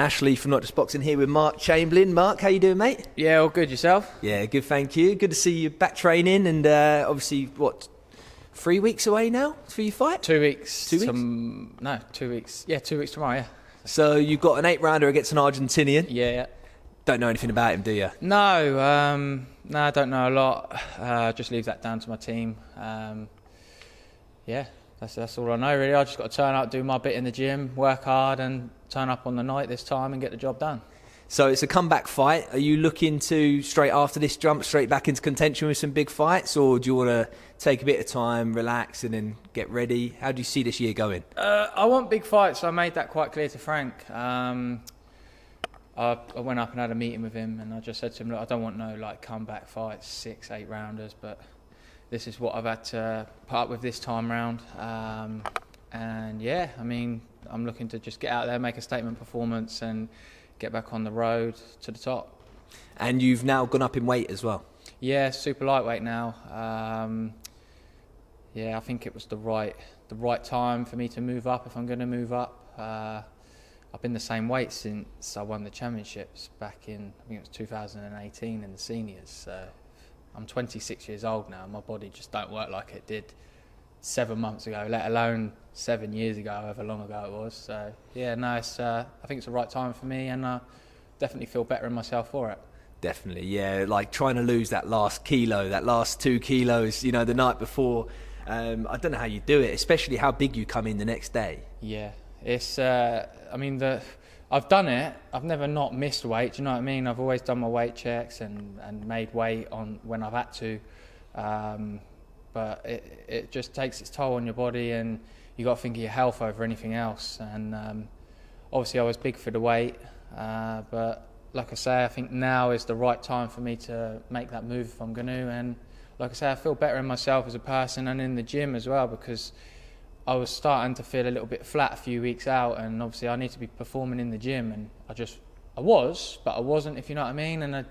Ashley from NotJustBoxing here with Mark Chamberlain. Mark, how you doing, mate? Yeah, all good. Yourself? Yeah, good, thank you. Good to see you back training, and obviously, 3 weeks away now for your fight? 2 weeks. 2 weeks? No, 2 weeks. Yeah, 2 weeks tomorrow, yeah. So you've got an 8-rounder against an Argentinian? Yeah. Don't know anything about him, do you? No, I don't know a lot. Just leave that down to my team. Yeah, that's all I know, really. I just got to turn up, do my bit in the gym, work hard, and turn up on the night this time and get the job done. So it's a comeback fight. Are you looking to, straight after this, jump straight back into contention with some big fights, or do you want to take a bit of time, relax, and then get ready? How do you see this year going? I want big fights. I made that quite clear to Frank. I went up and had a meeting with him, and I just said to him, look, I don't want no comeback fights, 6, 8 rounders, but this is what I've had to put up with this time round. And yeah, I mean, I'm looking to just get out there, make a statement performance, and get back on the road to the top. And you've now gone up in weight as well? Yeah, super lightweight now. Yeah, I think it was the right time for me to move up if I'm going to move up. I've been the same weight since I won the championships back in, I think it was 2018 in the seniors. So I'm 26 years old now. My body just don't work like it did 7 months ago, let alone 7 years ago, however long ago it was. So yeah, no, I think it's the right time for me, and I definitely feel better in myself for it. Definitely, yeah. Like trying to lose that last kilo, that last 2 kilos, the night before. I don't know how you do it, especially how big you come in the next day. Yeah, it's. I mean, I've done it. I've never not missed weight. Do you know what I mean? I've always done my weight checks and made weight on when I've had to. But it just takes its toll on your body, and you got to think of your health over anything else. And obviously, I was big for the weight, but like I say, I think now is the right time for me to make that move if I'm going to. And like I say, I feel better in myself as a person and in the gym as well, because I was starting to feel a little bit flat a few weeks out, and obviously I need to be performing in the gym, and I was, but I wasn't, if you know what I mean. And I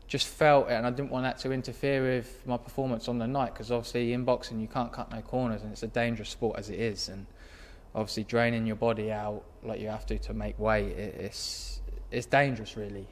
just felt it, and I didn't want that to interfere with my performance on the night, because obviously in boxing you can't cut no corners, and it's a dangerous sport as it is. And obviously draining your body out like you have to make weight, it's dangerous, really.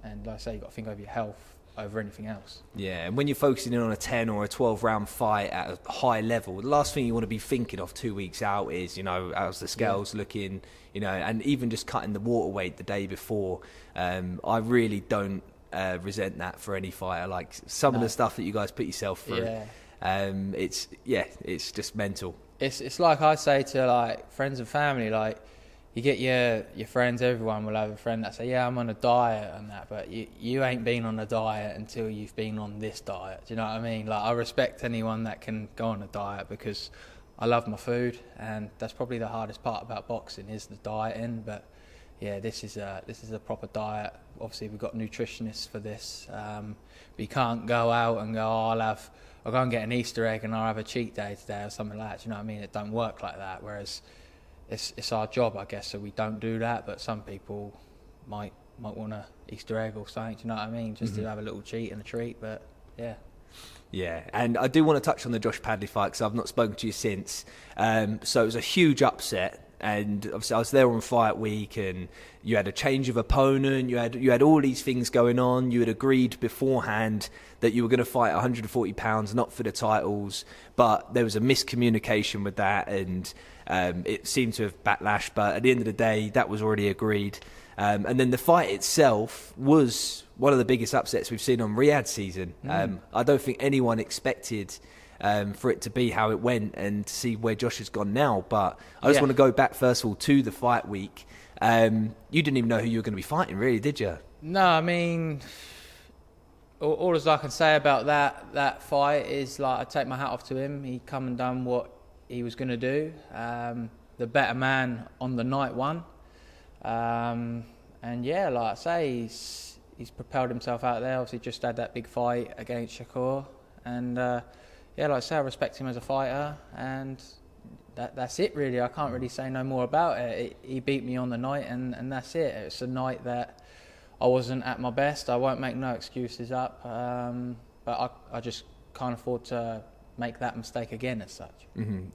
And like I say, you've got to think of your health over anything else. Yeah, and when you're focusing in on a 10 or a 12-round fight at a high level, the last thing you want to be thinking of 2 weeks out is, how's the scales looking, and even just cutting the water weight the day before. I really don't resent that for any fighter. Like some of the stuff that you guys put yourself through, it's just mental. It's like I say to friends and family, you get your friends, everyone will have a friend that say, yeah, I'm on a diet and that, but you ain't been on a diet until you've been on this diet. Do you know what I mean? I respect anyone that can go on a diet, because I love my food, and that's probably the hardest part about boxing is the dieting. But yeah, this is a proper diet. Obviously, we've got nutritionists for this. But you can't go out and go, I'll go and get an Easter egg and I'll have a cheat day today or something like that. Do you know what I mean? It don't work like that. Whereas it's our job, I guess, so we don't do that. But some people might want a Easter egg or something. Do you know what I mean? Just to have a little cheat and a treat. But yeah. Yeah, and I do want to touch on the Josh Padley fight, because I've not spoken to you since. So it was a huge upset, and obviously I was there on fight week, and you had a change of opponent, you had all these things going on. You had agreed beforehand that you were going to fight 140 pounds, not for the titles, but there was a miscommunication with that, and it seemed to have backlash. But at the end of the day, that was already agreed. And then the fight itself was one of the biggest upsets we've seen on Riyadh season. I don't think anyone expected for it to be how it went, and to see where Josh has gone now. But I just want to go back, first of all, to the fight week. You didn't even know who you were going to be fighting, really, did you? No, I mean, all as I can say about that fight is, I take my hat off to him. He come and done what he was going to do. The better man on the night won. And yeah, like I say, he's propelled himself out there. Obviously just had that big fight against Shakur, and yeah, like I say, I respect him as a fighter, and that's it really. I can't really say no more about it. He beat me on the night, and that's it. It's a night that I wasn't at my best. I won't make no excuses up, but I just can't afford to make that mistake again as such.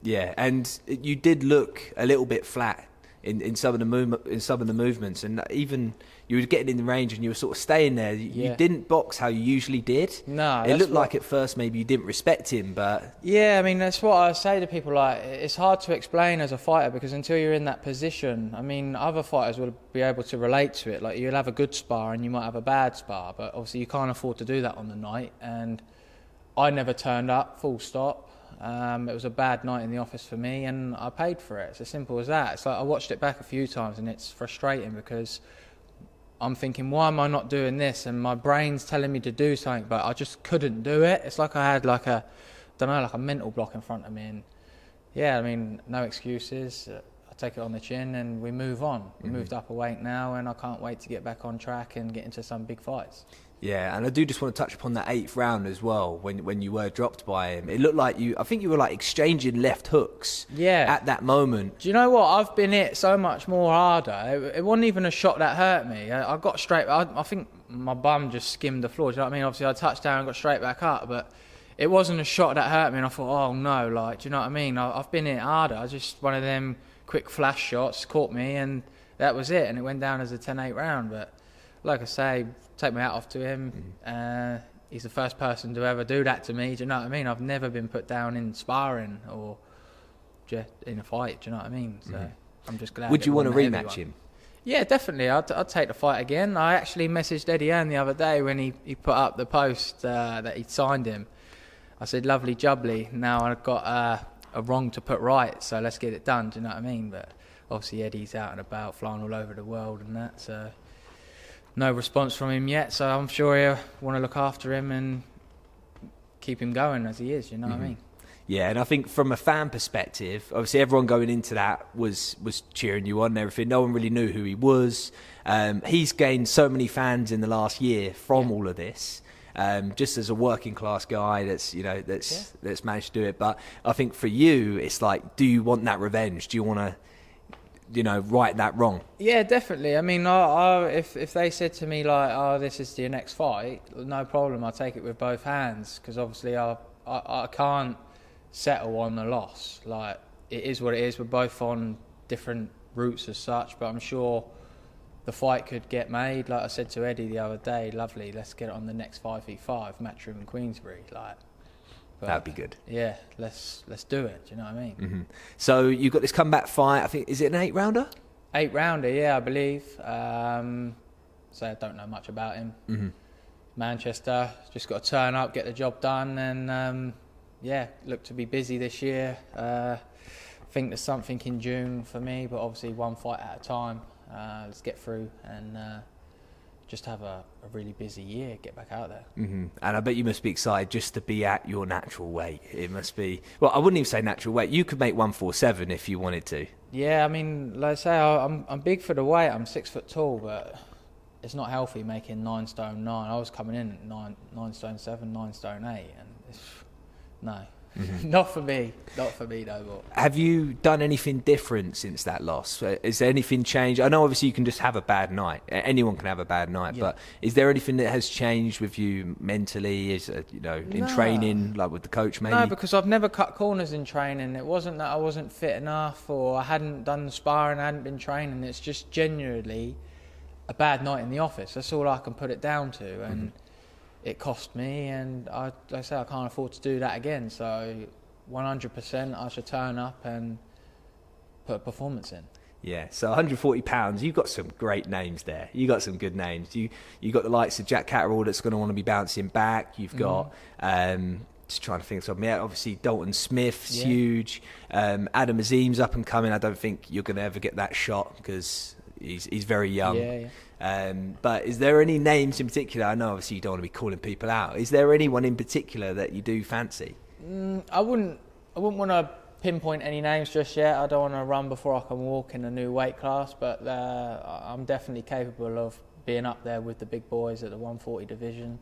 Yeah, and you did look a little bit flat in some of the movements, and even you were getting in the range and you were sort of staying there. You didn't box how you usually did. No, it looked like at first maybe you didn't respect him, but yeah, I mean that's what I say to people. Like, it's hard to explain as a fighter because until you're in that position, I mean, other fighters will be able to relate to it. Like, you'll have a good spar and you might have a bad spar, but obviously you can't afford to do that on the night. And I never turned up. Full stop. It was a bad night in the office for me, and I paid for it. It's as simple as that. It's like I watched it back a few times, and it's frustrating because I'm thinking, why am I not doing this? And my brain's telling me to do something, but I just couldn't do it. It's like I had like a mental block in front of me. And yeah, I mean, no excuses. I take it on the chin, and we move on. We moved up a weight now, and I can't wait to get back on track and get into some big fights. Yeah, and I do just want to touch upon that 8th round as well, when you were dropped by him. It looked like I think you were like exchanging left hooks at that moment. Do you know what? I've been hit so much more harder. It wasn't even a shot that hurt me. I got straight, I think my bum just skimmed the floor. Do you know what I mean? Obviously I touched down and got straight back up, but it wasn't a shot that hurt me, and I thought, oh no, like, do you know what I mean? I've been hit harder. I just, one of them quick flash shots caught me, and that was it, and it went down as a 10-8 round. But like I say, take my hat off to him. He's the first person to ever do that to me. Do you know what I mean? I've never been put down in sparring or just in a fight. Do you know what I mean? So I'm just glad. Would you want to rematch him? Yeah, definitely. I'd take the fight again. I actually messaged Eddie Hearn the other day when he put up the post that he'd signed him. I said, lovely jubbly. Now I've got a wrong to put right, so let's get it done. Do you know what I mean? But obviously Eddie's out and about, flying all over the world and that, so no response from him yet, so I'm sure he'll want to look after him and keep him going as he is, you know what I mean? Yeah, and I think from a fan perspective, obviously everyone going into that was cheering you on and everything. No one really knew who he was. He's gained so many fans in the last year from all of this. Just as a working class guy that's managed to do it. But I think for you, it's like, do you want that revenge? Do you want to right that wrong? Yeah, definitely. I mean, if they said to me like, oh, this is your next fight, no problem, I'll take it with both hands, because obviously I can't settle on the loss. Like, it is what it is. We're both on different routes as such, but I'm sure the fight could get made. Like I said to Eddie the other day, lovely, let's get it on the next 5v5 matchroom in Queensbury. That'd be good. Yeah, let's do it. Do you know what I mean? So you've got this comeback fight. I think, is it an 8-rounder? 8-rounder, yeah, I believe. So I don't know much about him. Manchester, just got to turn up, get the job done, and look to be busy this year. I think there's something in June for me, but obviously one fight at a time. Let's get through and just have a really busy year, get back out there. And I bet you must be excited just to be at your natural weight. It must be, well, I wouldn't even say natural weight. You could make 147 if you wanted to. Yeah, I mean, like I say, I'm big for the weight. I'm 6 foot tall, but it's not healthy making 9 stone 9. I was coming in at 9 stone 7, 9 stone 8, and no. Not for me though. But have you done anything different since that loss? Is there anything changed? I know obviously you can just have a bad night. Anyone can have a bad night, but is there anything that has changed with you mentally? In training, like with the coach maybe? No, because I've never cut corners in training. It wasn't that I wasn't fit enough or I hadn't done the sparring, I hadn't been training. It's just genuinely a bad night in the office. That's all I can put it down to, and it cost me, and like I say, I can't afford to do that again. So 100% I should turn up and put a performance in. Yeah, so 140 pounds, you've got some great names there. You got some good names. You got the likes of Jack Catterall that's going to want to be bouncing back. You've got just trying to think of something. Yeah, obviously Dalton Smith's huge. Adam Azim's up and coming. I don't think you're going to ever get that shot because he's very young. But is there any names in particular? I know obviously you don't want to be calling people out. Is there anyone in particular that you do fancy? I wouldn't want to pinpoint any names just yet. I don't want to run before I can walk in a new weight class, but I'm definitely capable of being up there with the big boys at the 140 division.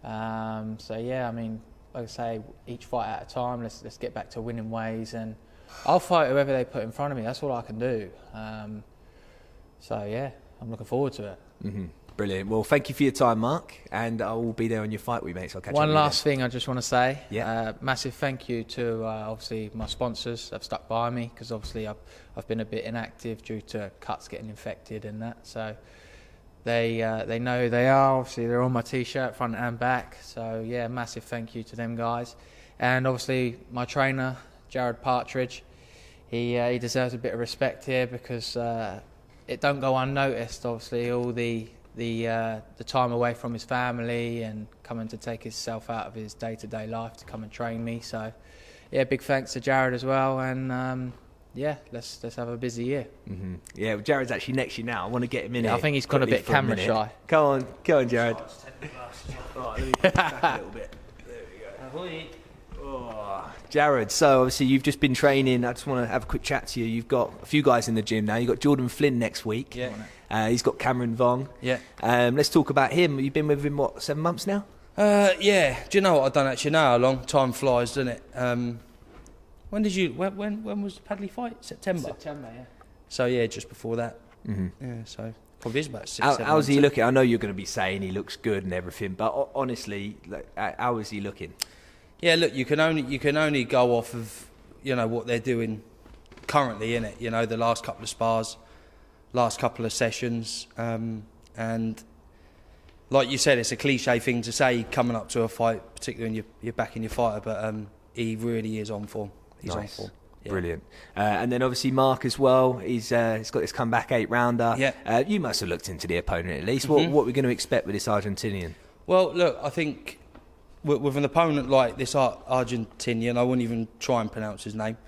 So yeah, I mean, like I say, each fight at a time. Let's get back to winning ways, and I'll fight whoever they put in front of me. That's all I can do. So yeah, I'm looking forward to it. Brilliant. Well, thank you for your time, Mark, and I will be there on your fight week, mate. So I'll catch up with One you last then. thing I just want to say. Yeah. Massive thank you to obviously my sponsors that have stuck by me, because obviously I've been a bit inactive due to cuts getting infected and that. So they know who they are. Obviously they're on my t-shirt front and back. So yeah, massive thank you to them guys. And obviously my trainer, Jared Partridge, he deserves a bit of respect here, because it don't go unnoticed. Obviously all the time away from his family and coming to take himself out of his day-to-day life to come and train me. So yeah, big thanks to Jared as well, and yeah, let's have a busy year. Yeah, well, Jared's actually next to you now. I want to get him in here. I think he's got a quickly bit for camera minute. shy. Come on, Jared. Right, let me push back a little bit. There we go. Oh, Jared, so obviously you've just been training. I just want to have a quick chat to you. You've got a few guys in the gym now. You've got Jordan Flynn next week. Yeah. He's got Cameron Vong. Yeah. Let's talk about him. You've been with him, what, 7 months now? Yeah. Do you know what? I don't actually know how long. Time flies, doesn't it? When did you? When was the Padley fight? September. September, yeah. So yeah, just before that. Yeah. So probably is about 6. How's 7 he months. looking? I know you're going to be saying he looks good and everything, but honestly, like, how is he looking? Yeah. Look, you can only go off of what they're doing currently, innit? The last couple of spars, last couple of sessions, and like you said, it's a cliche thing to say coming up to a fight, particularly when you're backing your fighter, but he really is on form. He's Nice. on form. Yeah. Brilliant. And then obviously Mark as well. He's got this comeback 8-rounder. Yeah. You must have looked into the opponent at least. What are we going to expect with this Argentinian? Well, look, I think with an opponent like this Argentinian, I wouldn't even try and pronounce his name.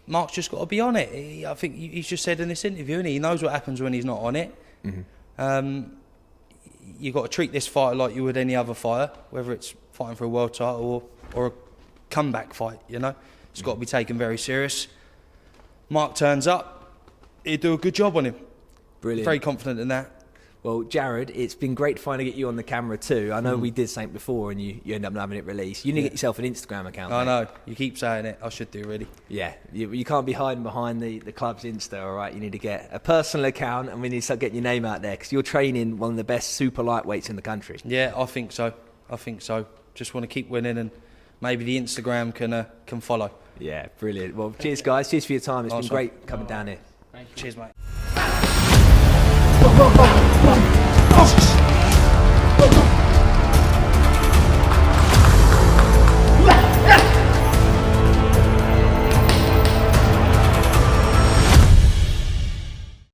Mark's just got to be on it. I think he's just said in this interview, and he knows what happens when he's not on it. You've got to treat this fighter like you would any other fighter, whether it's fighting for a world title or a comeback fight. It's got to be taken very serious. Mark turns up, he'll do a good job on him. Brilliant. Very confident in that. Well, Jared, it's been great to finally get you on the camera too. I know we did something before and you end up not having it released. You need to get yourself an Instagram account. I mate. know, you keep saying it, I should do really. Yeah, you can't be hiding behind the club's Insta, all right? You need to get a personal account, and we need to start getting your name out there, because you're training one of the best super lightweights in the country. Yeah, I think so. Just want to keep winning, and maybe the Instagram can follow. Yeah, brilliant. Well, cheers, guys. Cheers for your time. It's Nice been one. great coming down here. Cheers, mate. Oh,